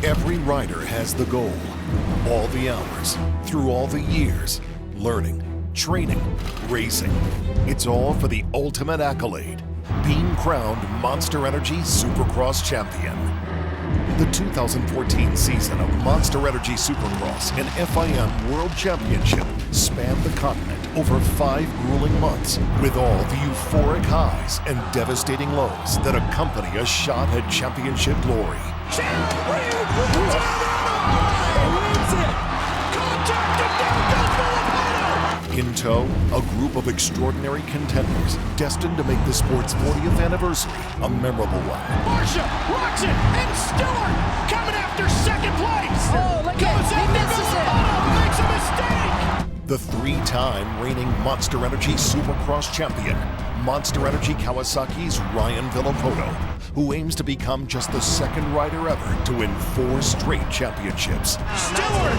Every rider has the goal. All the hours, through all the years, learning, training, racing. It's all for the ultimate accolade, being crowned Monster Energy Supercross champion. The 2014 season of Monster Energy Supercross and FIM World Championship spanned the continent over 5 grueling months, with all the euphoric highs and devastating lows that accompany a shot at championship glory. In tow, a group of extraordinary contenders destined to make the sport's 40th anniversary a memorable one. Marsha, Roxon, and Stewart coming after second place. Oh, look at it. He misses it. Makes a mistake. The 3-time reigning Monster Energy Supercross champion, Monster Energy Kawasaki's Ryan Villopoto, who aims to become just the 2nd rider ever to win 4 straight championships. Stewart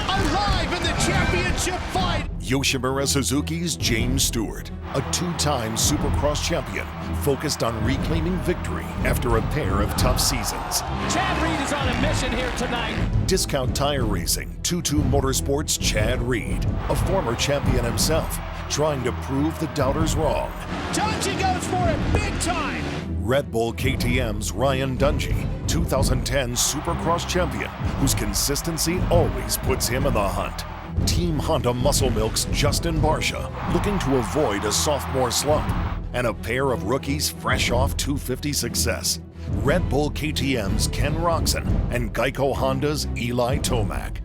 alive in the championship fight. Yoshimura Suzuki's James Stewart, a 2-time Supercross champion, focused on reclaiming victory after a pair of tough seasons. Chad Reed is on a mission here tonight. Discount Tire Racing, 22 Motorsports' Chad Reed, a former champion himself, trying to prove the doubters wrong. Dungy goes for it big time. Red Bull KTM's Ryan Dungey, 2010 Supercross champion, whose consistency always puts him in the hunt. Team Honda Muscle Milk's Justin Barcia, looking to avoid a sophomore slump, and a pair of rookies fresh off 250 success. Red Bull KTM's Ken Roczen and Geico Honda's Eli Tomac.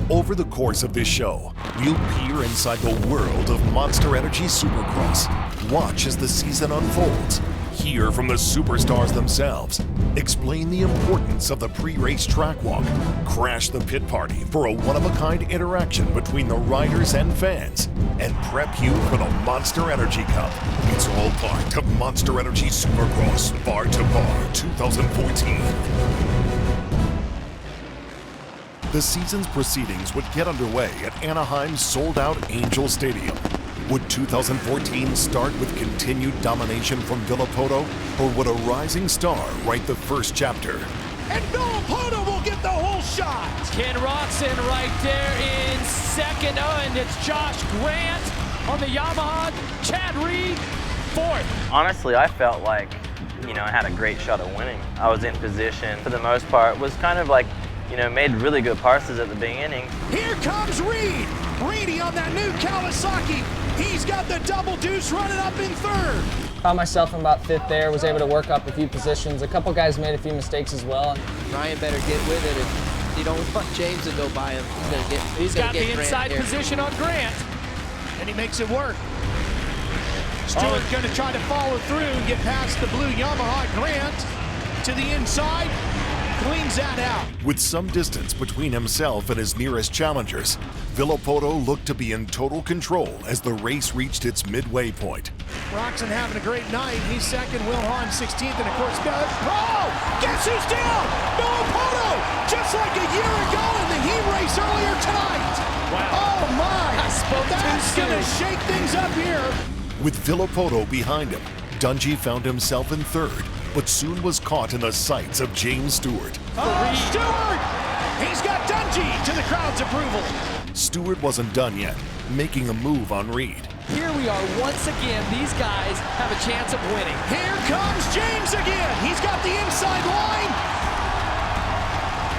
Over the course of this show, we'll peer inside the world of Monster Energy Supercross. Watch as the season unfolds. Hear from the superstars themselves. Explain the importance of the pre-race track walk. Crash the pit party for a one-of-a-kind interaction between the riders and fans. And prep you for the Monster Energy Cup. It's all part of Monster Energy Supercross Bar to Bar 2014. The season's proceedings would get underway at Anaheim's sold-out Angel Stadium. Would 2014 start with continued domination from Villopoto, or would a rising star write the first chapter? And Villopoto will get the whole shot. Ken Roczen right there in 2nd. Oh, and it's Josh Grant on the Yamaha. Chad Reed 4th. Honestly, I felt like, I had a great shot at winning. I was in position for the most part, was kind of like, made really good passes at the beginning. Here comes Reed. Reedy on that new Kawasaki. He's got the double deuce running up in 3rd. Found myself in about 5th there, was able to work up a few positions. A couple guys made a few mistakes as well. Ryan better get with it if you don't want James to go by him. He's got the inside position on Grant. And he makes it work. Stewart going to try to follow through and get past the blue Yamaha. Grant to the inside. Cleans that out. With some distance between himself and his nearest challengers, Villopoto looked to be in total control as the race reached its midway point. Roxon having a great night. He's 2nd, Will Hahn 16th, and of course, guess who's down? Villopoto, just like a year ago in the heat race earlier tonight. Wow. Oh my, that's going to shake things up here. With Villopoto behind him, Dungey found himself in 3rd, but soon was caught in the sights of James Stewart. Stewart! He's got Dungey to the crowd's approval. Stewart wasn't done yet, making a move on Reed. Here we are once again. These guys have a chance of winning. Here comes James again. He's got the inside line.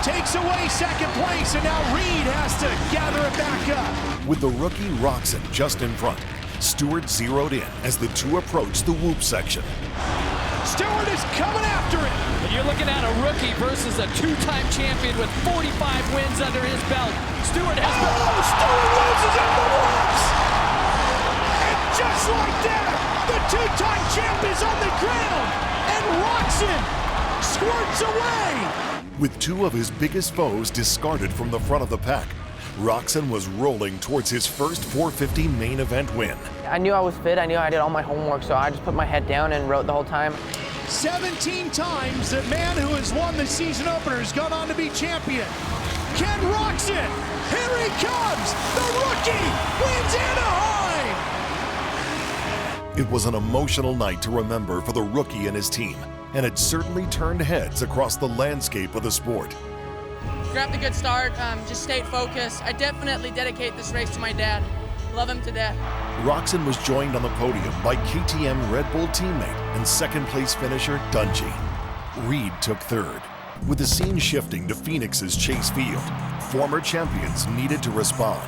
Takes away 2nd place, and now Reed has to gather it back up. With the rookie Roczen just in front, Stewart zeroed in as the two approached the whoop section. Stewart is coming after it. And you're looking at a rookie versus a 2-time champion with 45 wins under his belt. Stewart has Stewart loses in the whoops. And just like that, the 2-time champ is on the ground. And Roczen squirts away. With 2 of his biggest foes discarded from the front of the pack, Roczen was rolling towards his first 450 main event win. I knew I was fit, I knew I did all my homework, so I just put my head down and wrote the whole time. 17 times the man who has won the season opener has gone on to be champion. Ken Roczen, here he comes, the rookie wins Anaheim! It was an emotional night to remember for the rookie and his team, and it certainly turned heads across the landscape of the sport. grabbed a good start, just stayed focused. I definitely dedicate this race to my dad. Love him to death. Roczen was joined on the podium by KTM Red Bull teammate and second place finisher Dungey. Reed took third. With the scene shifting to Phoenix's Chase Field, former champions needed to respond.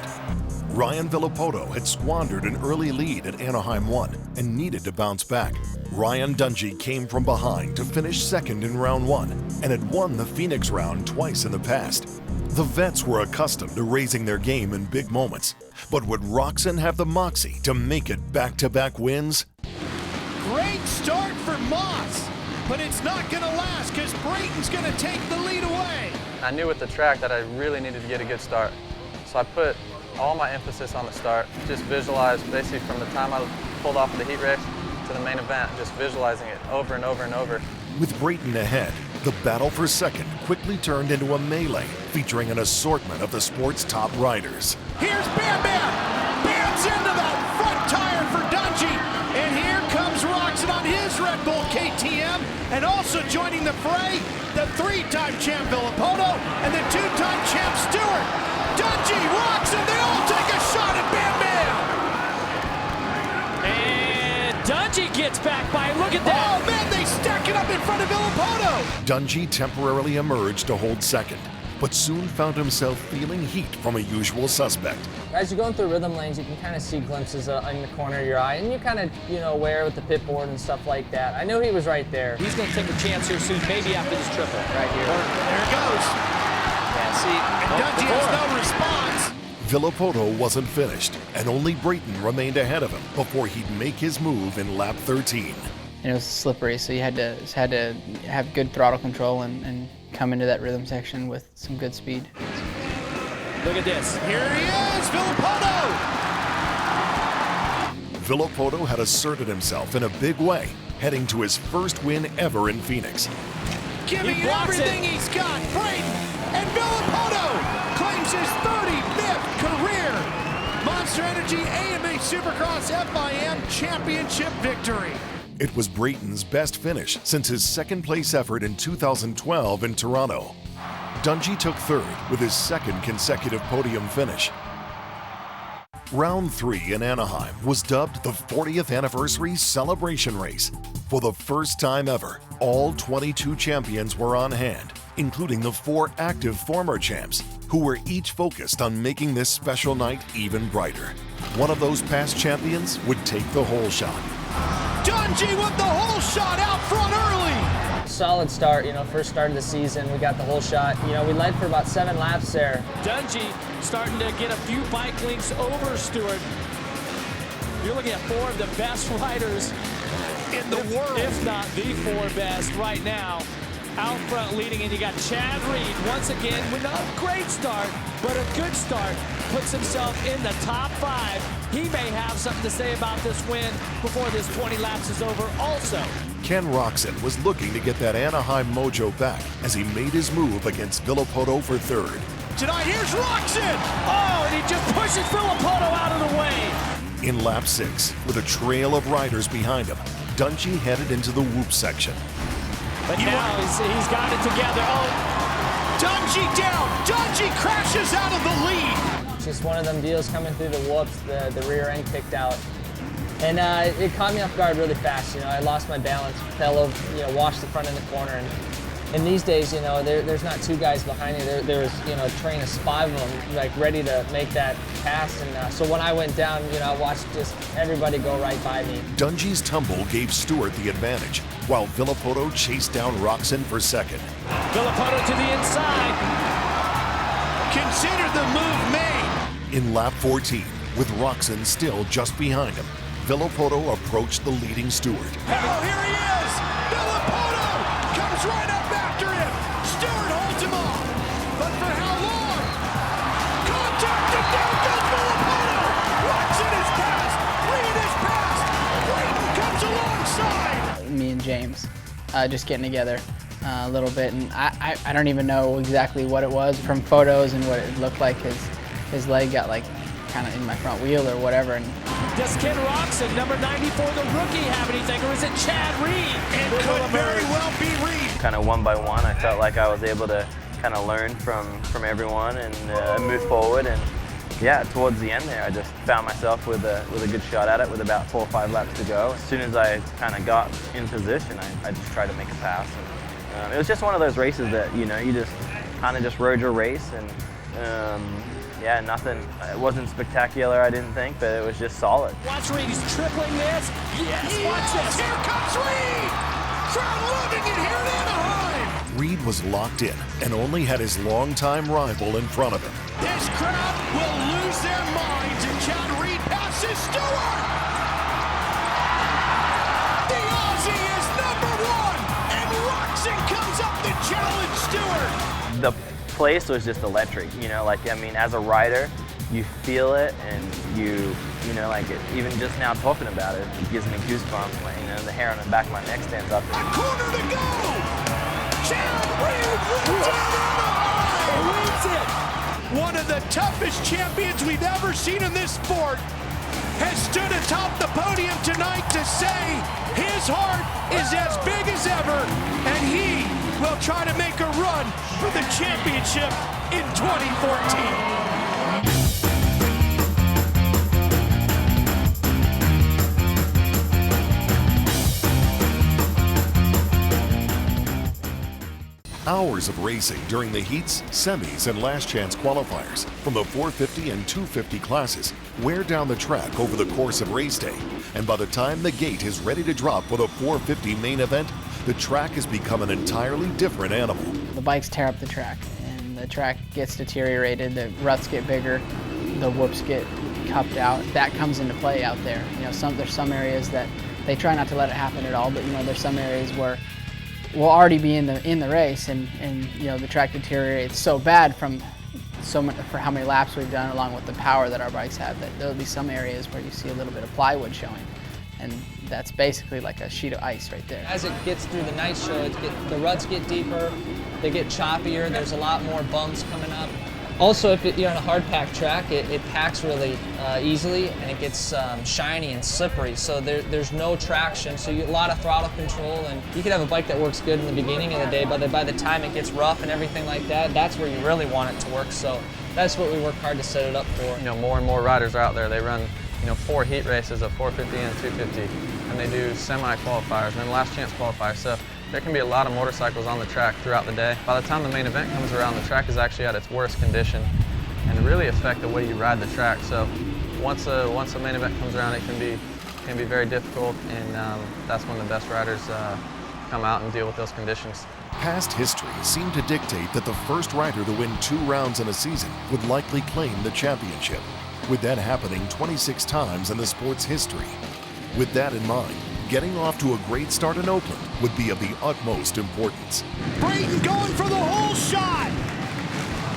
Ryan Villopoto had squandered an early lead at Anaheim 1 and needed to bounce back. Ryan Dungey came from behind to finish second in round 1 and had won the Phoenix round twice in the past. The vets were accustomed to raising their game in big moments, but would Roczen have the moxie to make it back-to-back wins? Great start for Moss, but it's not going to last because Brayton's going to take the lead away. I knew with the track that I really needed to get a good start. So I put all my emphasis on the start, just visualized basically from the time I pulled off of the heat race to the main event, just visualizing it over and over and over. With Brayton ahead, the battle for second quickly turned into a melee featuring an assortment of the sport's top riders. Here's Bam Bam! Bams into that front tire for Dungey, and here comes Roczen on his Red Bull KTM, and also joining the fray, the three-time champ Villopoto and the two-time champ Stewart. Dungey, Roczen, they all take a shot at Bam Bam! And Dungey gets back by, look at that! Oh man, they stack it up in front of Villopoto! Dungey temporarily emerged to hold second, but soon found himself feeling heat from a usual suspect. As you're going through rhythm lanes, you can kind of see glimpses in the corner of your eye, and you're kind of, aware with the pit board and stuff like that. I knew he was right there. He's going to take a chance here soon, maybe after this triple. Right here. There it goes. Yeah, see, And Dungey has no response. Villopoto wasn't finished, and only Brayton remained ahead of him before he'd make his move in lap 13. And it was slippery, so you had to have good throttle control and come into that rhythm section with some good speed. Look at this. Here he is, Villopoto! Villopoto had asserted himself in a big way, heading to his first win ever in Phoenix. Giving it everything he's got, Brayton, and Villopoto claims his 35th career Monster Energy AMA Supercross FIM Championship victory. It was Brayton's best finish since his second place effort in 2012 in Toronto. Dungey took third with his second consecutive podium finish. Round 3 in Anaheim was dubbed the 40th anniversary celebration race. For the first time ever, all 22 champions were on hand, including the 4 active former champs, who were each focused on making this special night even brighter. One of those past champions would take the whole shot. Dungey with the whole shot out front early. Solid start, first start of the season. We got the whole shot. We led for about 7 laps there. Dungey starting to get a few bike links over Stewart. You're looking at 4 of the best riders In the world. if not the 4 best right now. Out front leading, and you got Chad Reed once again with not a great start, but a good start. Puts himself in the top 5. He may have something to say about this win before this 20 laps is over also. Ken Roczen was looking to get that Anaheim mojo back as he made his move against Villopoto for third. Tonight, here's Roczen. Oh, and he just pushes Villopoto out of the way. In lap 6, with a trail of riders behind him, Dungey headed into the whoop section. But now he's got it together. Oh, Dungey down. Dungey crashes out of the lead. Just one of them deals coming through the whoops, the rear end kicked out. And it caught me off guard really fast. I lost my balance, fell over, washed the front in the corner. And these days, there's not 2 guys behind you. There's a train of 5 of them, like ready to make that pass. And so when I went down, I watched just everybody go right by me. Dungey's tumble gave Stewart the advantage, while Villopoto chased down Roczen for second. Villopoto to the inside. Consider the move made. In lap 14, with Roczen still just behind him, Villopoto approached the leading Stewart. Oh, here he is. Villopoto comes right up after him. Stewart holds him off. But for how long? Contact, and down goes Villopoto. Roczen is passed. Reed is passed. Brayton comes alongside. Me and James just getting together a little bit, and I don't even know exactly what it was from photos and what it looked like. His leg got kind of in my front wheel or whatever. And does Ken Roczen, number 94, the rookie, have anything, or is it Chad Reed? It could very well be Reed. Kind of one by one, I felt like I was able to kind of learn from everyone and move forward. And yeah, towards the end there, I just found myself with a good shot at it with about 4 or 5 laps to go. As soon as I kind of got in position, I just tried to make a pass. And, it was just one of those races that, you know, you just kind of just rode your race. And yeah, nothing, it wasn't spectacular, I didn't think, but it was just solid. Watch Reed, he's tripling this. Yes, watch this. Here comes Reed! Crowd loving it here in Anaheim! Reed was locked in and only had his longtime rival in front of him. This crowd will lose their minds and Chad Reed passes Stewart! The Aussie is #1 and Roxon comes up to challenge Stewart! The place was just electric, you know, like, I mean, as a rider, you feel it, and you know, like, even just now talking about it, it gives me goosebumps, like, you know, the hair on the back of my neck stands up. A corner to go! Chad Reed wins it! Wins it! One of the toughest champions we've ever seen in this sport has stood atop the podium tonight to say his heart is as big as ever, and he will try to make a run for the championship in 2014. Hours of racing during the heats, semis, and last chance qualifiers from the 450 and 250 classes wear down the track over the course of race day, and by the time the gate is ready to drop for the 450 main event, the track has become an entirely different animal. The bikes tear up the track, and the track gets deteriorated, the ruts get bigger, the whoops get cupped out. That comes into play out there. You know, there's some areas that they try not to let it happen at all, but you know, there's some areas where we'll already be in the race, and you know, the track deteriorates so bad for how many laps we've done, along with the power that our bikes have, that there'll be some areas where you see a little bit of plywood showing, and that's basically like a sheet of ice right there. As it gets through the night show, the ruts get deeper, they get choppier, there's a lot more bumps coming up. Also, if you're on a hard pack track, it packs really easily, and it gets shiny and slippery, so there's no traction, so a lot of throttle control, and you could have a bike that works good in the beginning of the day, but by the time it gets rough and everything like that, that's where you really want it to work, so that's what we work hard to set it up for. You know, more and more riders are out there. They run, you know, 4 heat races of 450 and 250, and they do semi-qualifiers and then last chance qualifiers. So there can be a lot of motorcycles on the track throughout the day. By the time the main event comes around, the track is actually at its worst condition and really affect the way you ride the track. So once the main event comes around, it can be very difficult, and that's when the best riders come out and deal with those conditions. Past history seemed to dictate that the first rider to win 2 rounds in a season would likely claim the championship, with that happening 26 times in the sport's history. With that in mind, getting off to a great start in Oakland would be of the utmost importance. Brayton going for the whole shot.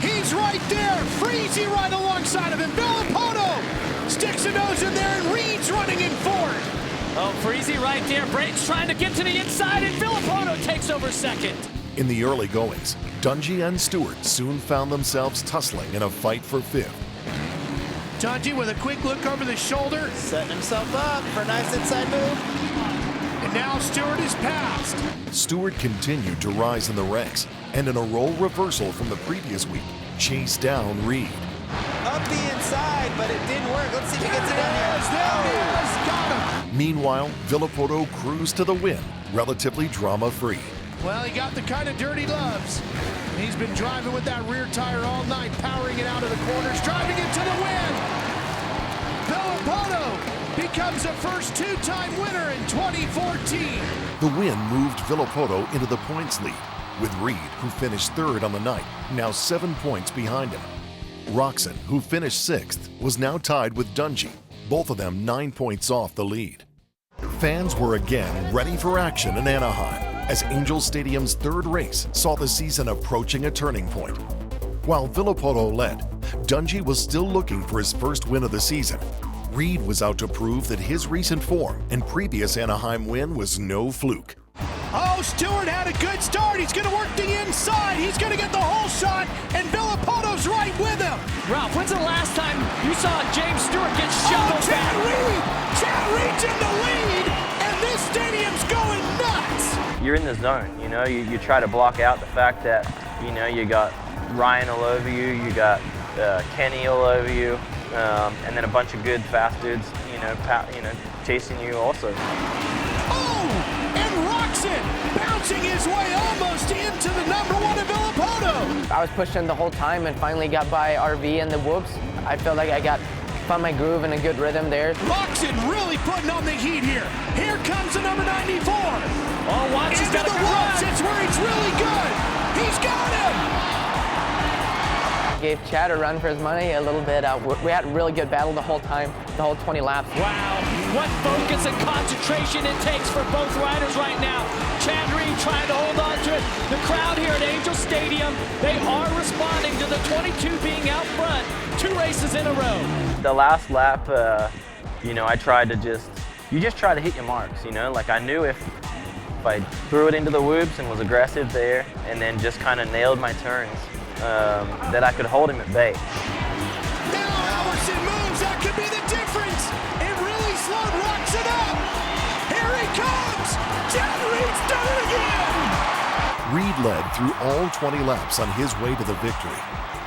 He's right there. Freezy right alongside of him. Villapoto sticks a nose in there, and Reed's running in fourth. Oh, Freezy right there. Brayton's trying to get to the inside, and Villapoto takes over second. In the early goings, Dungey and Stewart soon found themselves tussling in a fight for 5th. Dungey with a quick look over the shoulder. Setting himself up for a nice inside move. And now Stewart is passed. Stewart continued to rise in the ranks, and in a role reversal from the previous week, chased down Reed. Up the inside, but it didn't work. Let's see if he gets it down here. There it is. Got him. Meanwhile, Villapoto cruised to the win, relatively drama-free. Well, he got the kind of dirt he loves. He's been driving with that rear tire all night, powering it out of the corners, driving it to the win. Villapoto becomes the first 2-time winner in 2014. The win moved Villapoto into the points lead, with Reed, who finished 3rd on the night, now 7 points behind him. Roxon, who finished 6th, was now tied with Dungey, both of them 9 points off the lead. Fans were again ready for action in Anaheim, as Angel Stadium's 3rd race saw the season approaching a turning point. While Villapoto led, Dungey was still looking for his first win of the season. Reed was out to prove that his recent form and previous Anaheim win was no fluke. Oh, Stewart had a good start. He's going to work the inside. He's going to get the whole shot, and Villapoto's right with him. Ralph, when's the last time you saw James Stewart get shoveled Chad back? Reed! Chad Reed's in the lead, and this stadium's going nuts. You're in the zone, you know, you try to block out the fact that You know, you got Ryan all over you, you got Kenny all over you, and then a bunch of good fast dudes, you know, chasing you also. Oh, and Roxon bouncing his way almost into the #1 at Villapoto. I was pushing the whole time and finally got by RV and the whoops. I felt like I found my groove and a good rhythm there. Roxon really putting on the heat here. Here comes the number 94. Oh, watch, he's got a the good whoops, run. it's where he's really good. He's got him. Gave Chad a run for his money a little bit. We had a really good battle the whole time, the whole 20 laps. Wow, what focus and concentration it takes for both riders right now. Chad Reed trying to hold on to it. The crowd here at Angel Stadium, they are responding to the 22 being out front 2 races in a row. The last lap, you know, I tried to you just try to hit your marks, you know? Like I knew if I threw it into the whoops and was aggressive there and then just kind of nailed my turns, that I could hold him at bay. Now Albertson moves, that could be the difference. It really slowed Roxon up. Here he comes. Chad Reed's done it again. Reed led through all 20 laps on his way to the victory.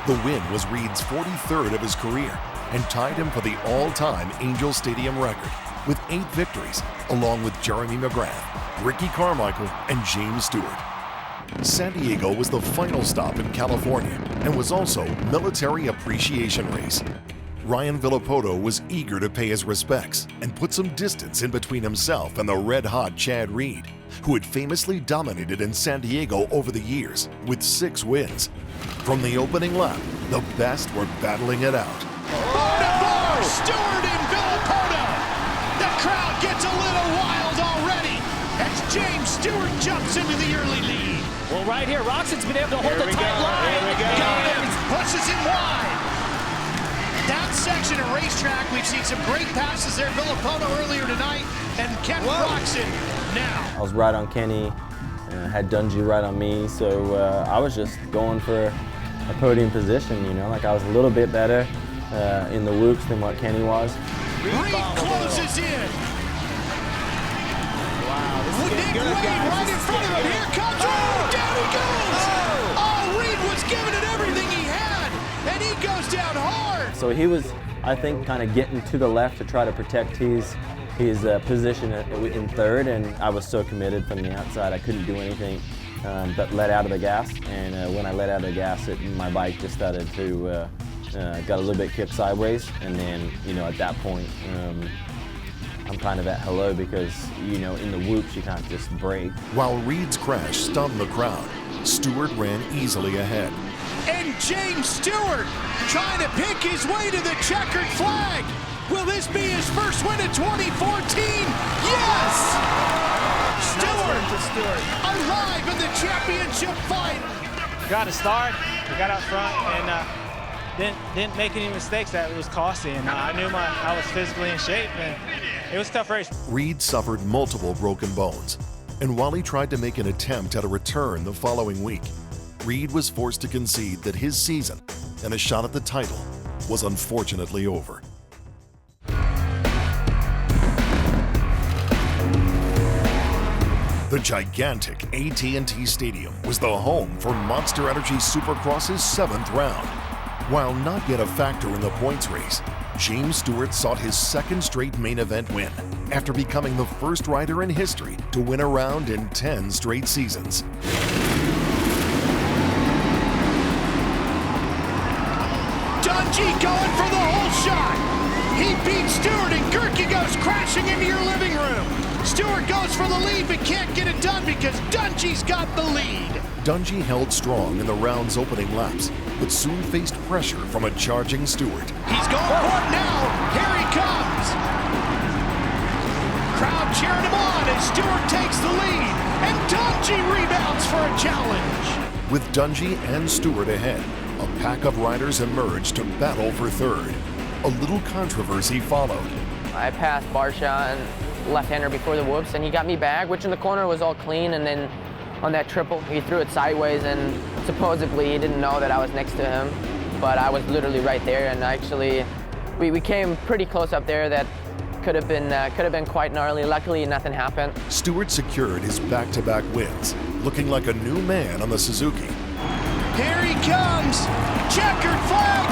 The win was Reed's 43rd of his career and tied him for the all-time Angel Stadium record with 8 victories, along with Jeremy McGrath, Ricky Carmichael, and James Stewart. San Diego was the final stop in California and was also Military Appreciation Race. Ryan Villapoto was eager to pay his respects and put some distance in between himself and the red-hot Chad Reed, who had famously dominated in San Diego over the years with 6 wins. From the opening lap, the best were battling it out. Bar, Stewart and Villapoto. The crowd gets a little wild already as James Stewart jumps into the early lead. Well, right here, Roxon's been able to hold a tight line. Got him, pushes him wide. That section of racetrack, we've seen some great passes there. Villapoto earlier tonight, and Ken Roxon now. I was right on Kenny, had Dungey right on me, so I was just going for a podium position, you know, like I was a little bit better in the whoops than what Kenny was. Reed closes in. Wow, this is Nick getting good, Wade guys. right in front of him. Here comes Reed. Down he goes. Oh, Reed was giving it everything he had, and he goes down hard. So he was, I think, kind of getting to the left to try to protect his position in third, and I was so committed from the outside I couldn't do anything but let out of the gas. And when I let out of the gas, my bike just started to got a little bit kicked sideways, and then, you know, at that point I'm kind of at hello, because, you know, in the whoops you can't just brake. While Reed's crash stunned the crowd, Stewart ran easily ahead. And James Stewart trying to pick his way to the checkered flag. Will this be his first win of 2014? Yes! Stewart alive in the championship fight. Got to start, we got out front, and didn't make any mistakes that was costly. And I knew I was physically in shape, and it was a tough race. Reed suffered multiple broken bones, and while he tried to make an attempt at a return the following week, Reed was forced to concede that his season and a shot at the title was unfortunately over. The gigantic AT&T Stadium was the home for Monster Energy Supercross's 7th round. While not yet a factor in the points race, James Stewart sought his 2nd straight main event win after becoming the first rider in history to win a round in 10 straight seasons. Dungey going for the whole shot. He beats Stewart, and Gerke goes crashing into your living room. Stewart goes for the lead but can't get it done because Dungey's got the lead. Dungey held strong in the round's opening laps, but soon faced pressure from a charging Stewart. He's going for it now. Here he comes. Crowd cheering him on as Stewart takes the lead, and Dungey rebounds for a challenge. With Dungey and Stewart ahead, a pack of riders emerged to battle for 3rd. A little controversy followed. I passed Barsha and left-hander before the whoops, and he got me back, which in the corner was all clean, and then on that triple, he threw it sideways, and supposedly he didn't know that I was next to him, but I was literally right there, and actually we came pretty close up there. That could have been quite gnarly. Luckily, nothing happened. Stewart secured his back-to-back wins, looking like a new man on the Suzuki. Here he comes. Checkered flag.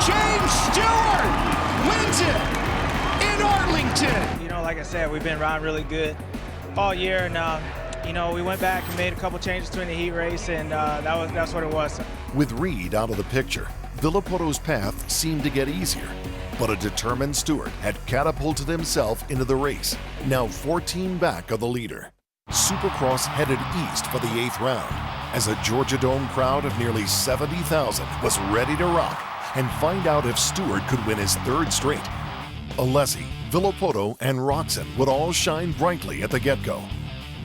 James Stewart wins it in Arlington. You know, like I said, we've been riding really good all year, and you know, we went back and made a couple changes during the heat race, and that's what it was. With Reed out of the picture, Villopoto's path seemed to get easier, but a determined Stewart had catapulted himself into the race, now 14 back of the leader. Supercross headed east for the 8th round, as a Georgia Dome crowd of nearly 70,000 was ready to rock and find out if Stewart could win his 3rd straight. Alessi, Villopoto, and Roczen would all shine brightly at the get-go.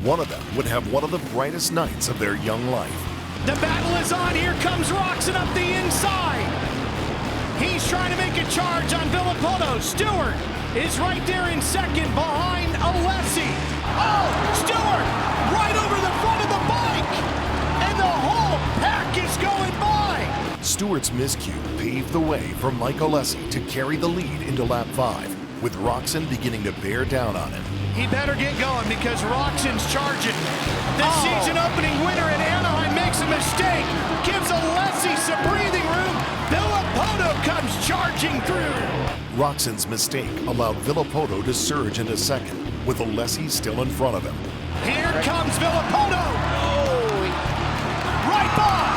One of them would have one of the brightest nights of their young life. The battle is on. Here comes Roczen up the inside. He's trying to make a charge on Villopoto. Stewart is right there in second behind Alessi. Oh, Stewart right over the front of the bike. And the whole pack is going by. Stewart's miscue paved the way for Mike Alessi to carry the lead into lap 5, with Roczen beginning to bear down on him. He better get going because Roczen's charging. The season opening winner in Anaheim makes a mistake. Gives Alessi some breathing room. Villopoto comes charging through. Roczen's mistake allowed Villopoto to surge into second, with Alessi still in front of him. Here comes Villopoto. Right by.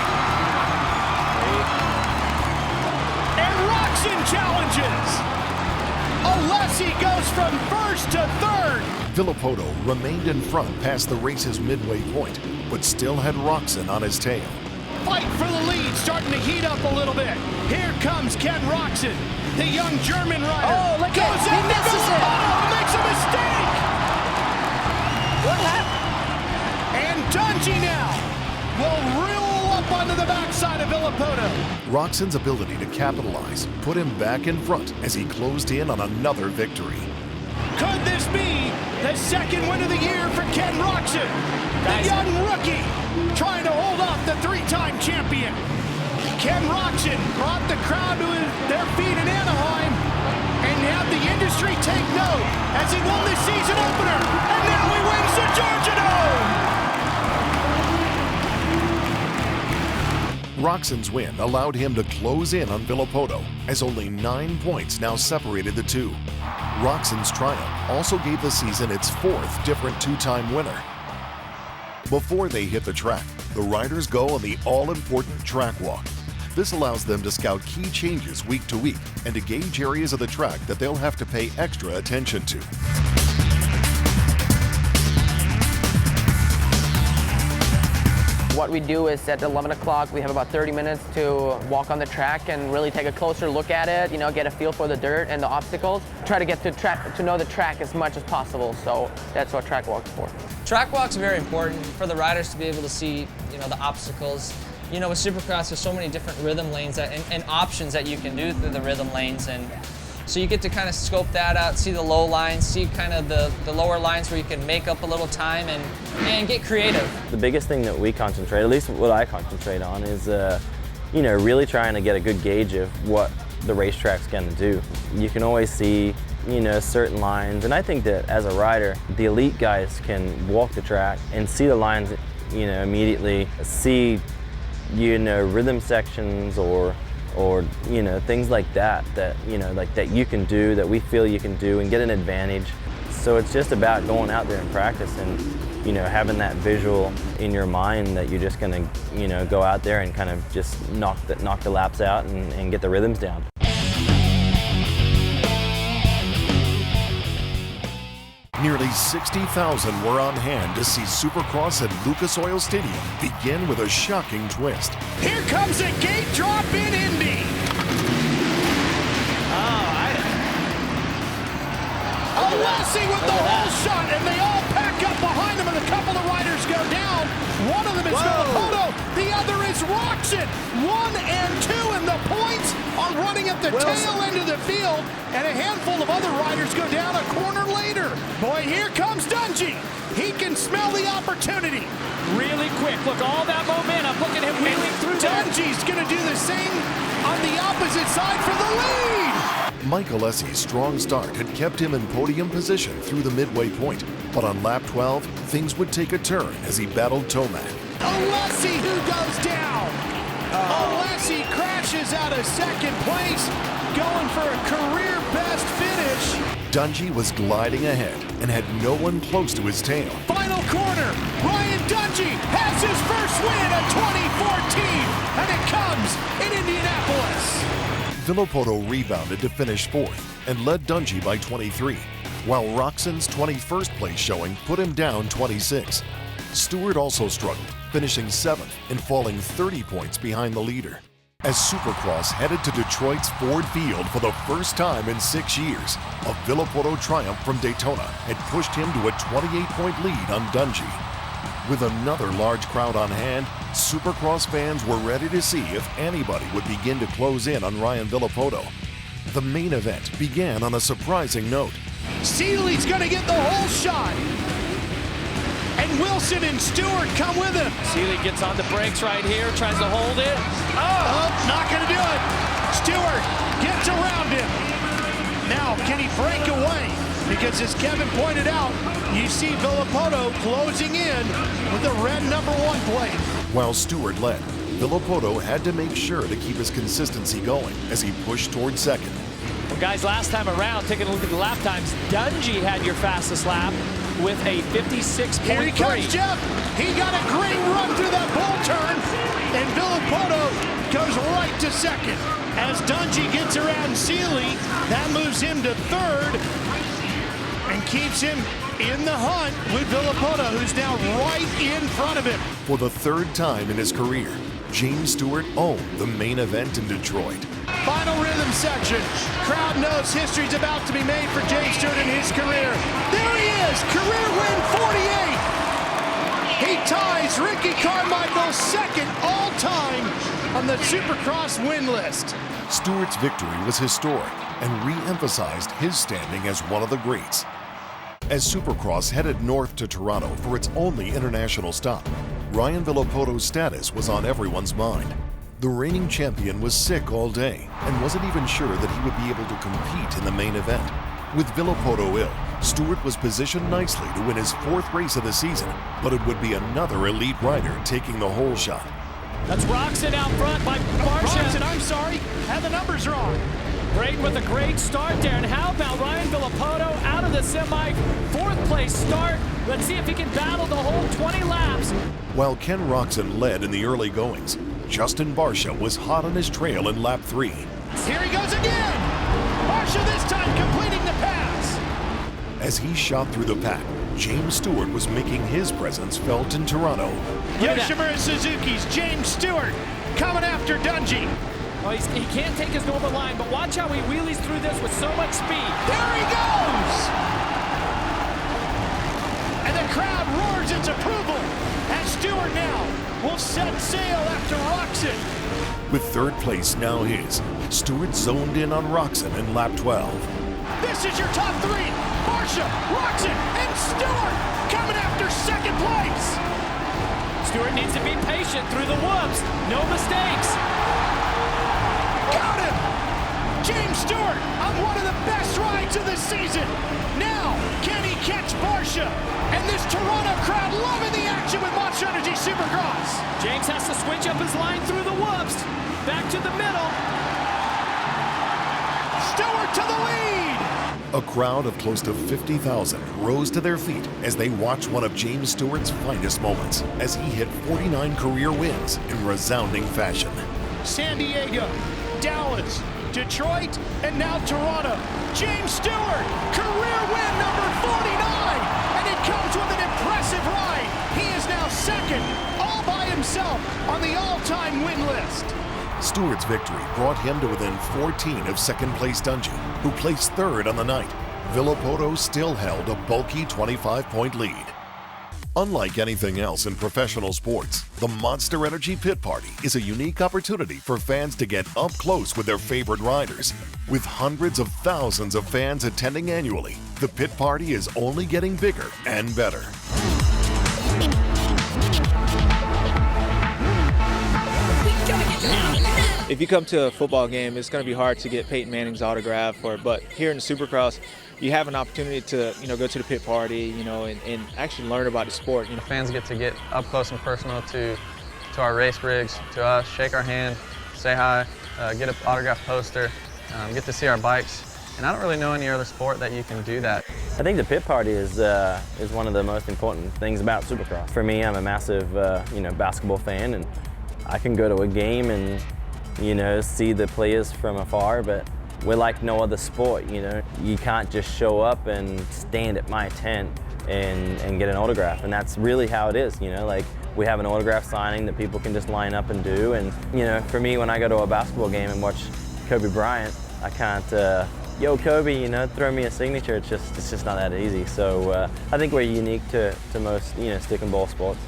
And Roczen challenges. Alessi goes from 1st to 3rd. Villopoto remained in front past the race's midway point, but still had Roczen on his tail. Fight for the lead, starting to heat up a little bit. Here comes Ken Roczen, the young German rider. Oh, look at it. He misses it. Makes a mistake. What happened? And Dungey now will reel up onto the backside of Villopoto. Roczen's ability to capitalize put him back in front as he closed in on another victory. Could this be the 2nd win of the year for Ken Roczen? The young rookie trying to hold off the 3-time champion. Ken Roczen brought the crowd to their feet in Anaheim and had the industry take note as he won the season opener. And now he wins the Georgia Dome. Roczen's win allowed him to close in on Villopoto, as only 9 points now separated the two. Roczen's triumph also gave the season its 4th different 2-time winner. Before they hit the track, the riders go on the all-important track walk. This allows them to scout key changes week to week and to gauge areas of the track that they'll have to pay extra attention to. What we do is at 11 o'clock, we have about 30 minutes to walk on the track and really take a closer look at it, you know, get a feel for the dirt and the obstacles. Try to get to know the track as much as possible, so that's what track walk's for. Track walk's very important for the riders to be able to see, you know, the obstacles. You know, with Supercross, there's so many different rhythm lanes and options that you can do through the rhythm lanes, and so you get to kind of scope that out, see the low lines, see kind of the lower lines where you can make up a little time and get creative. The biggest thing that we concentrate, at least what I concentrate on, is you know, really trying to get a good gauge of what the racetrack's going to do. You can always see, you know, certain lines, and I think that as a rider, the elite guys can walk the track and see the lines, you know, immediately, see, you know, rhythm sections or you know, things like that, you know, like that you can do, that we feel you can do and get an advantage. So it's just about going out there and practice and, you know, having that visual in your mind that you're just gonna, you know, go out there and kind of just knock the laps out and get the rhythms down. Nearly 60,000 were on hand to see Supercross at Lucas Oil Stadium begin with a shocking twist. Here comes a gate drop in Indy. Alessi with the whole shot, and they all pack up behind him, and a couple of riders go down. One of them is Villopoto, the other is Roczen. 1 and 2 in the points are running at the tail end of the field, and a handful of other riders go down a corner later. Boy, here comes Dungey. He can smell the opportunity. Really quick, look, all that momentum, look at him wheeling through there. Dungey's gonna do the same on the opposite side for the lead. Mike Alessi's strong start had kept him in podium position through the midway point, but on lap 12, things would take a turn as he battled Tomac. Alessi who goes down. Alessi crashes out of second place, going for a career best finish. Dungey was gliding ahead and had no one close to his tail. Final corner, Ryan Dungey has his first win of 2014, and it comes in Indianapolis. Villopoto rebounded to finish fourth and led Dungey by 23, while Roczen's 21st place showing put him down 26. Stewart also struggled, finishing seventh and falling 30 points behind the leader. As Supercross headed to Detroit's Ford Field for the first time in 6 years, a Villopoto triumph from Daytona had pushed him to a 28-point lead on Dungey. With another large crowd on hand, Supercross fans were ready to see if anybody would begin to close in on Ryan Villopoto. The main event began on a surprising note. Seeley's gonna get the whole shot. And Wilson and Stewart come with him. Seeley gets on the brakes right here, tries to hold it. Oh, not gonna do it. Stewart gets around him. Now, can he break away? Because as Kevin pointed out, you see Villopoto closing in with the red #1 plate. While Stewart led, Villopoto had to make sure to keep his consistency going as he pushed toward second. Well, guys, last time around, taking a look at the lap times, Dungey had your fastest lap with a 56.3. Here he comes, Jeff. He got a great run through that bull turn, and Villopoto goes right to second. As Dungey gets around Seeley, that moves him to third and keeps him in the hunt with Villopoto, who's now right in front of him. For the third time in his career, James Stewart owned the main event in Detroit. Final rhythm section. Crowd knows history's about to be made for James Stewart in his career. There he is, career win 48. He ties Ricky Carmichael's second all-time on the Supercross win list. Stewart's victory was historic and re-emphasized his standing as one of the greats. As Supercross headed north to Toronto for its only international stop, Ryan Villopoto's status was on everyone's mind. The reigning champion was sick all day and wasn't even sure that he would be able to compete in the main event. With Villopoto ill, Stewart was positioned nicely to win his fourth race of the season, but it would be another elite rider taking the whole shot. That's Roczen out front by Barsha. Roczen, I'm sorry, had the numbers wrong. Braden with a great start there. And how about Ryan Villopoto out of the semi, fourth place start. Let's see if he can battle the whole 20 laps. While Ken Roczen led in the early goings, Justin Barsha was hot on his trail in lap 3. Here he goes again. Barsha this time completing the pass. As he shot through the pack, James Stewart was making his presence felt in Toronto. Yoshimura Suzuki's James Stewart coming after Dungey. Oh, he can't take his normal line, but watch how he wheelies through this with so much speed. There he goes! And the crowd roars its approval as Stewart now will set sail after Roczen. With third place now his, Stewart zoned in on Roczen in lap 12. This is your top three. Barsha, Roczen, and Stewart coming after second place. Stewart needs to be patient through the whoops. No mistakes. Got him! James Stewart on one of the best rides of the season. Now, can he catch Barsha? And this Toronto crowd loving the action with Monster Energy Supercross. James has to switch up his line through the whoops. Back to the middle. Stewart to the lead. A crowd of close to 50,000 rose to their feet as they watched one of James Stewart's finest moments as he hit 49 career wins in resounding fashion. San Diego, Dallas, Detroit, and now Toronto. James Stewart, career win number 49, and it comes with an impressive ride. He is now second, all by himself, on the all-time win list. Stewart's victory brought him to within 14 of second-place Dungey, who placed third on the night. Villopoto still held a bulky 25-point lead. Unlike anything else in professional sports, the Monster Energy Pit Party is a unique opportunity for fans to get up close with their favorite riders. With hundreds of thousands of fans attending annually, the Pit Party is only getting bigger and better. If you come to a football game, it's going to be hard to get Peyton Manning's autograph, but here in the Supercross, you have an opportunity to, go to the pit party, and actually learn about the sport. Fans get to get up close and personal to to our race rigs, to us, shake our hand, say hi, get an autograph poster, get to see our bikes. And I don't really know any other sport that you can do that. I think the pit party is one of the most important things about Supercross. For me, I'm a massive basketball fan, and I can go to a game and see the players from afar, but we're like no other sport. You can't just show up and stand at my tent and get an autograph, and that's really how it is. Like we have an autograph signing that people can just line up and do, and for me, when I go to a basketball game and watch Kobe Bryant, I can't yo Kobe, throw me a signature. It's just not that easy. So I think we're unique to most stick and ball sports.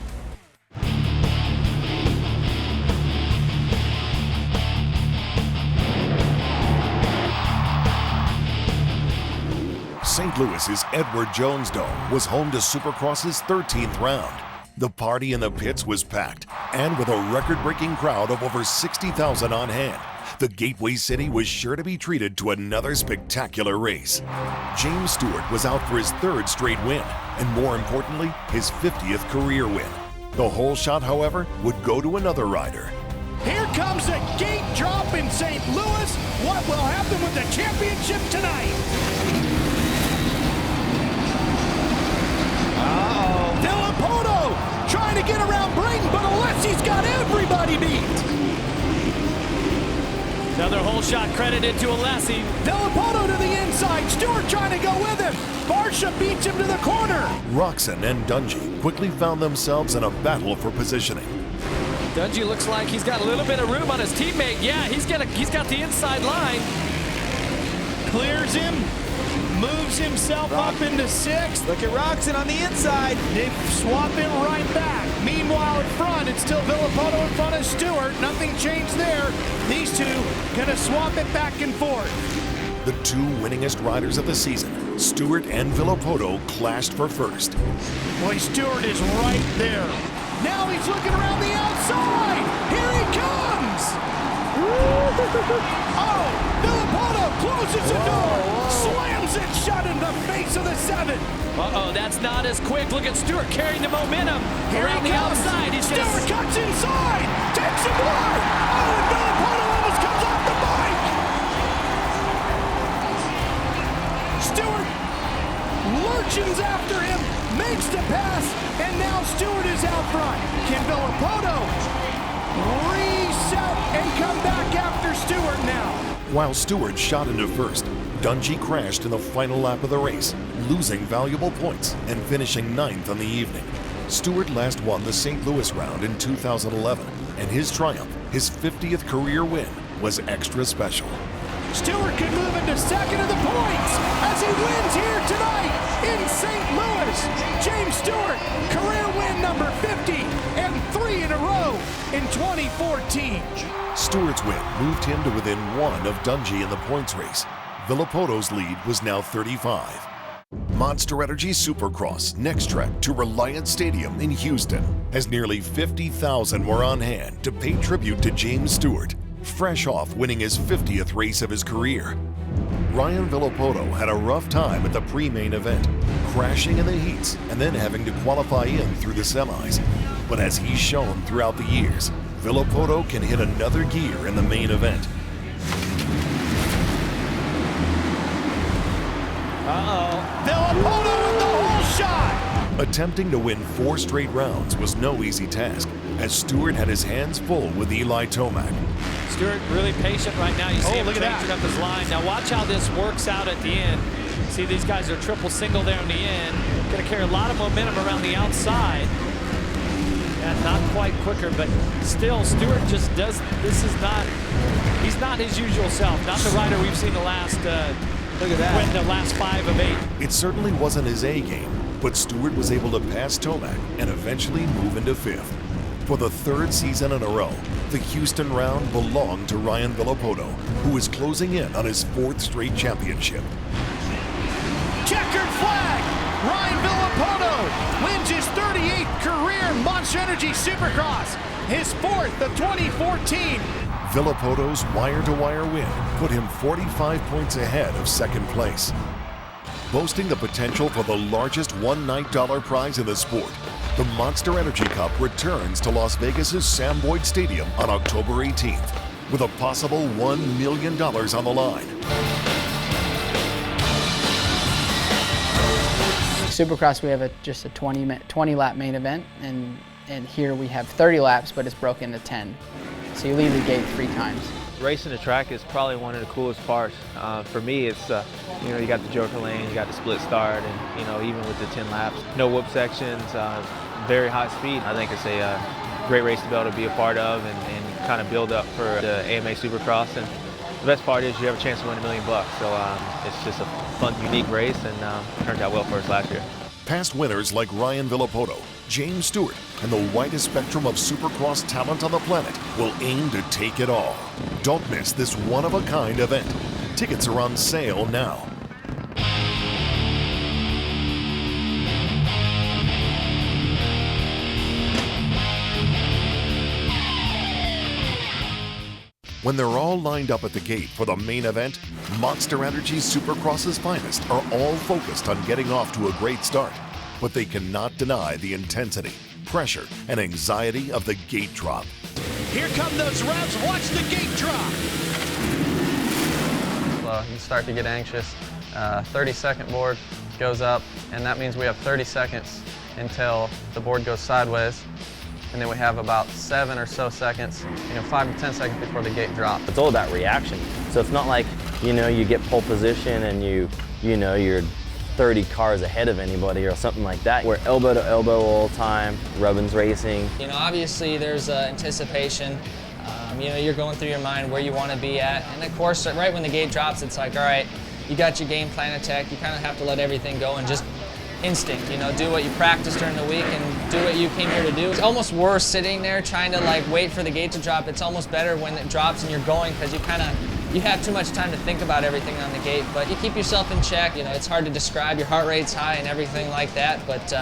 St. Louis's Edward Jones Dome was home to Supercross's 13th round. The party in the pits was packed, and with a record-breaking crowd of over 60,000 on hand, the Gateway City was sure to be treated to another spectacular race. James Stewart was out for his 3rd straight win, and more importantly, his 50th career win. The whole shot, however, would go to another rider. Here comes a gate drop in St. Louis. What will happen with the championship tonight? Villapoto trying to get around Brayton, but Alessi's got everybody beat. Another whole shot credited to Alessi. Villapoto to the inside. Stewart trying to go with him. Barsha beats him to the corner. Roczen and Dungey quickly found themselves in a battle for positioning. Dungey looks like he's got a little bit of room on his teammate. Yeah, he's got the inside line. Clears him. Moves himself up into 6th. Look at Roczen on the inside. They swap him right back. Meanwhile, in front, it's still Villapoto in front of Stewart. Nothing changed there. These two gonna swap it back and forth. The 2 winningest riders of the season, Stewart and Villapoto, clashed for first. Boy, Stewart is right there. Now he's looking around the outside. Here he comes. Oh, Villapoto closes the door, slams it shut in the face of the 7. Uh-oh, that's not as quick. Look at Stewart carrying the momentum around the outside. He's Stewart cuts inside, takes him wide. Oh, and Villapoto almost comes off the bike. Stewart lurches after him, makes the pass, and now Stewart is out front. Can Villapoto reset and come back after Stewart now? While Stewart shot into first, Dungey crashed in the final lap of the race, losing valuable points and finishing 9th on the evening. Stewart last won the St. Louis round in 2011, and his triumph, his 50th career win, was extra special. Stewart could move into 2nd of the points as he wins here tonight in St. Louis. James Stewart, career win number 50 and 3 in a row in 2014. Stewart's win moved him to within 1 of Dungey in the points race. Villapoto's lead was now 35. Monster Energy Supercross next trek to Reliant Stadium in Houston, as nearly 50,000 were on hand to pay tribute to James Stewart, fresh off winning his 50th race of his career. Ryan Villapoto had a rough time at the pre-main event, crashing in the heats and then having to qualify in through the semis. But as he's shown throughout the years, Villapoto can hit another gear in the main event. Villapoto with the whole shot. Attempting to win 4 straight rounds was no easy task, as Stewart had his hands full with Eli Tomac. Stewart really patient right now. You see him changing up his line. Now watch how this works out at the end. See, these guys are triple single there in the end. Going to carry a lot of momentum around the outside. And not quite quicker, but still Stewart just does, he's not his usual self. Not the rider we've seen the last, look at that, win the last 5 of 8. It certainly wasn't his A game, but Stewart was able to pass Tomac and eventually move into 5th. For the 3rd season in a row, the Houston round belonged to Ryan Villapoto, who is closing in on his 4th straight championship. Checkered flag! Ryan Villapoto wins his 38th career Monster Energy Supercross, his 4th of 2014. Villapoto's wire-to-wire win put him 45 points ahead of 2nd place. Boasting the potential for the largest one-night dollar prize in the sport, The Monster Energy Cup returns to Las Vegas's Sam Boyd Stadium on October 18th with a possible $1 million on the line. Supercross, we have just a 20 lap main event, and here we have 30 laps, but it's broken to 10. So you leave the gate 3 times. Racing the track is probably one of the coolest parts. For me, it's, you know, you got the joker lane, you got the split start, and, you know, even with the 10 laps, no whoop sections, very high speed. I think it's a great race to be able to be a part of and kind of build up for the AMA Supercross. And the best part is you have a chance to win $1 million. So it's just a fun, unique race, and turned out well for us last year. Past winners like Ryan Villopoto, James Stewart, and the widest spectrum of Supercross talent on the planet will aim to take it all. Don't miss this one-of-a-kind event. Tickets are on sale now. When they're all lined up at the gate for the main event, Monster Energy Supercross's finest are all focused on getting off to a great start. But they cannot deny the intensity, pressure, and anxiety of the gate drop. Here come those revs. Watch the gate drop. So you start to get anxious. 30-second board goes up, and that means we have 30 seconds until the board goes sideways. And then we have about 7 or so seconds, 5 to 10 seconds before the gate drops. It's all about reaction. So it's not like, you get pole position and you're 30 cars ahead of anybody or something like that. We're elbow to elbow all the time, Rubbin's racing. Obviously there's anticipation. You're going through your mind where you want to be at. And of course, right when the gate drops, it's like, all right, you got your game plan attack. You kind of have to let everything go and just instinct, do what you practiced during the week and do what you came here to do. It's almost worse sitting there trying to wait for the gate to drop. It's almost better when it drops and you're going, because you have too much time to think about everything on the gate, but you keep yourself in check. It's hard to describe. Your heart rate's high and everything like that, but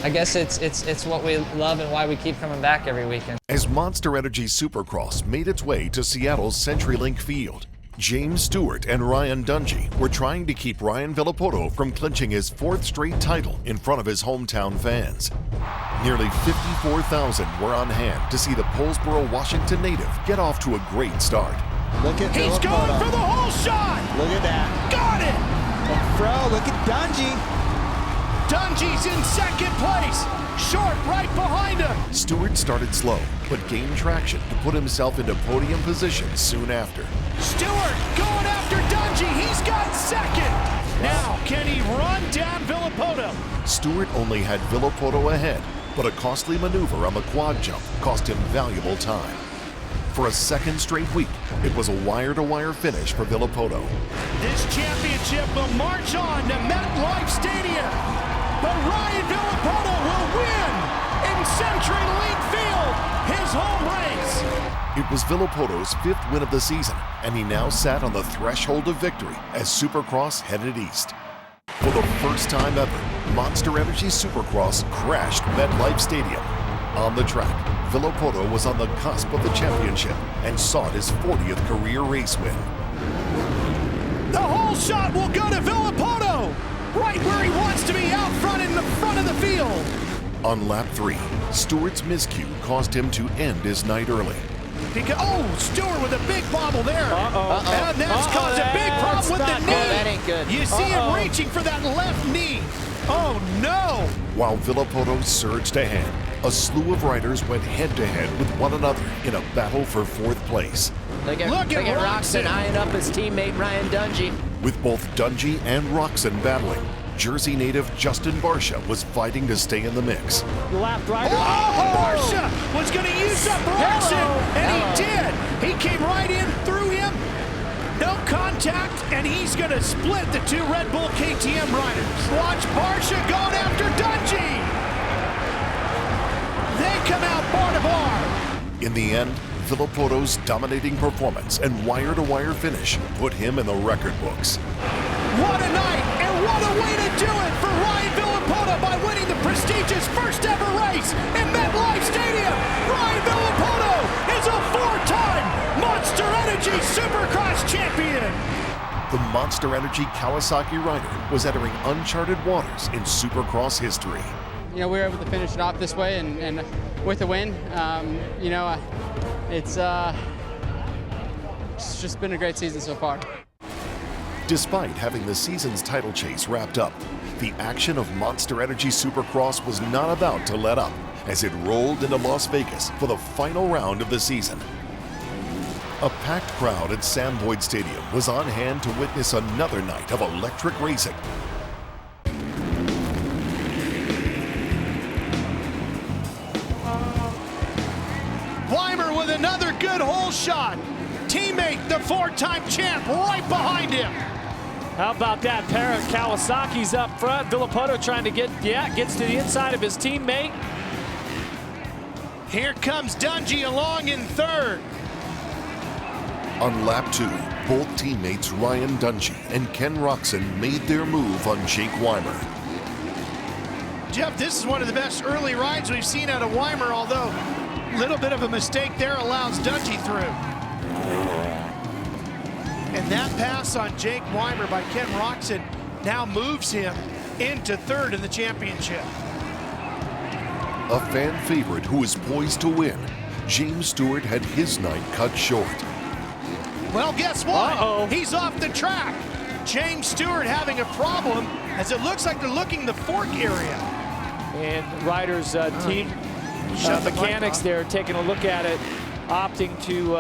I guess it's what we love and why we keep coming back every weekend. As Monster Energy Supercross made its way to Seattle's CenturyLink Field, James Stewart and Ryan Dungey were trying to keep Ryan Villopoto from clinching his 4th straight title in front of his hometown fans. Nearly 54,000 were on hand to see the Poulsboro, Washington native get off to a great start. Look at He's going for the whole shot. Look at that. Got it. And Fro, look at Dungey. Dungey's in second place. Short right behind him. Stewart started slow, but gained traction to put himself into podium position soon after. Stewart going after Dungey. He's got second. Now, can he run down Villopoto? Stewart only had Villopoto ahead, but a costly maneuver on the quad jump cost him valuable time. For a second straight week, it was a wire-to-wire finish for Villopoto. This championship will march on to MetLife Stadium, but Ryan Villopoto will win in CenturyLink Field, his home race. It was Villopoto's 5th win of the season, and he now sat on the threshold of victory as Supercross headed east. For the first time ever, Monster Energy Supercross crashed MetLife Stadium. On the track, Villopoto was on the cusp of the championship and sought his 40th career race win. The whole shot will go to Villopoto, right where he wants to be, out front in the front of the field. On lap 3, Stewart's miscue caused him to end his night early. Stewart with a big bobble there. And that's caused a big problem with the knee. That ain't good. You see him reaching for that left knee. Oh no! While Villopoto surged ahead, a slew of riders went head-to-head with one another in a battle for 4th place. Look at Roczen eyeing up his teammate Ryan Dungey. With both Dungey and Roczen battling, Jersey native Justin Barsha was fighting to stay in the mix. Lap rider. Barsha was going to use up Roczen, and he did. He came right in through him. No contact, and he's going to split the 2 Red Bull KTM riders. Watch Barsha going after Dungey. They come out bar to bar. In the end, Villopoto's dominating performance and wire-to-wire finish put him in the record books. What a night, and what a way to do it for Ryan Villopoto by winning the prestigious first ever race in MetLife Stadium. Ryan Villopoto is a 4-time Monster Energy Supercross champion. The Monster Energy Kawasaki rider was entering uncharted waters in Supercross history. you know, we were able to finish it off this way and with a win. You know, it's just been a great season so far. Despite having the season's title chase wrapped up, the action of Monster Energy Supercross was not about to let up as it rolled into Las Vegas for the final round of the season. A packed crowd at Sam Boyd Stadium was on hand to witness another night of electric racing. Weimer with another good hole shot. Teammate, the 4-time champ, right behind him. How about that pair of Kawasaki's up front? Villopoto trying to gets to the inside of his teammate. Here comes Dungey along in third. On lap 2, both teammates Ryan Dungey and Ken Roczen made their move on Jake Weimer. Jeff, this is one of the best early rides we've seen out of Weimer, although a little bit of a mistake there allows Dungey through. And that pass on Jake Weimer by Ken Roczen now moves him into third in the championship. A fan favorite who is poised to win, James Stewart had his night cut short. Well, guess what? He's off the track. James Stewart having a problem as it looks like they're looking the fork area. And riders, team mechanics there taking a look at it, opting to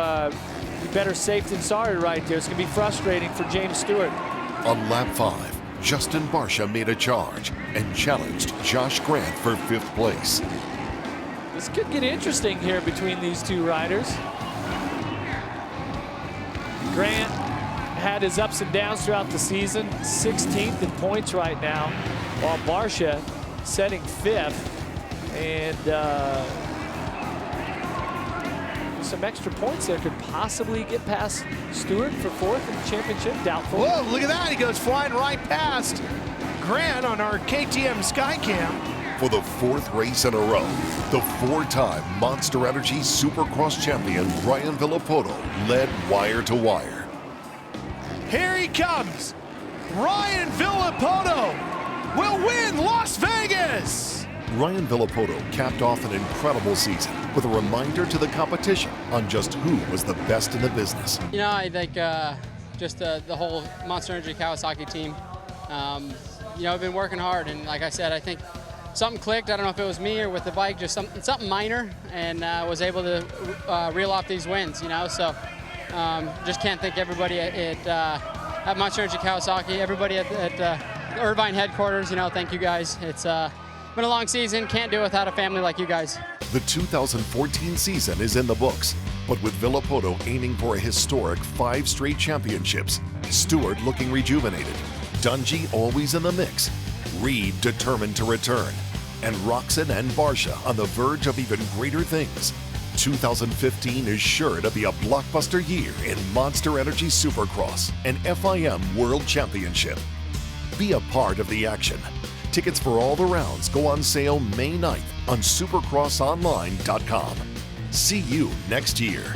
be better safe than sorry right there. It's going to be frustrating for James Stewart. On lap 5, Justin Barcia made a charge and challenged Josh Grant for 5th place. This could get interesting here between these two riders. Grant had his ups and downs throughout the season, 16th in points right now, while Barcia setting 5th. And some extra points there could possibly get past Stewart for 4th in the championship. Doubtful. Whoa, look at that. He goes flying right past Grant on our KTM Skycam. For the 4th race in a row, the 4-time Monster Energy Supercross champion Ryan Villopoto led wire to wire. Here he comes. Ryan Villopoto will win Las Vegas. Ryan Villopoto capped off an incredible season with a reminder to the competition on just who was the best in the business. You know, I think just the whole Monster Energy Kawasaki team, you know, I've been working hard, and like I said, I think something clicked. I don't know if it was me or with the bike, just something minor, and was able to reel off these wins, you know. So just can't thank everybody at Monster Energy Kawasaki, everybody at Irvine headquarters, you know, thank you guys. It's been a long season, can't do it without a family like you guys. The 2014 season is in the books, but with Villopoto aiming for a historic 5 straight championships, Stewart looking rejuvenated, Dungey always in the mix, Reed determined to return, and Roczen and Barcia on the verge of even greater things. 2015 is sure to be a blockbuster year in Monster Energy Supercross and FIM World Championship. Be a part of the action. Tickets for all the rounds go on sale May 9th on supercrossonline.com. See you next year.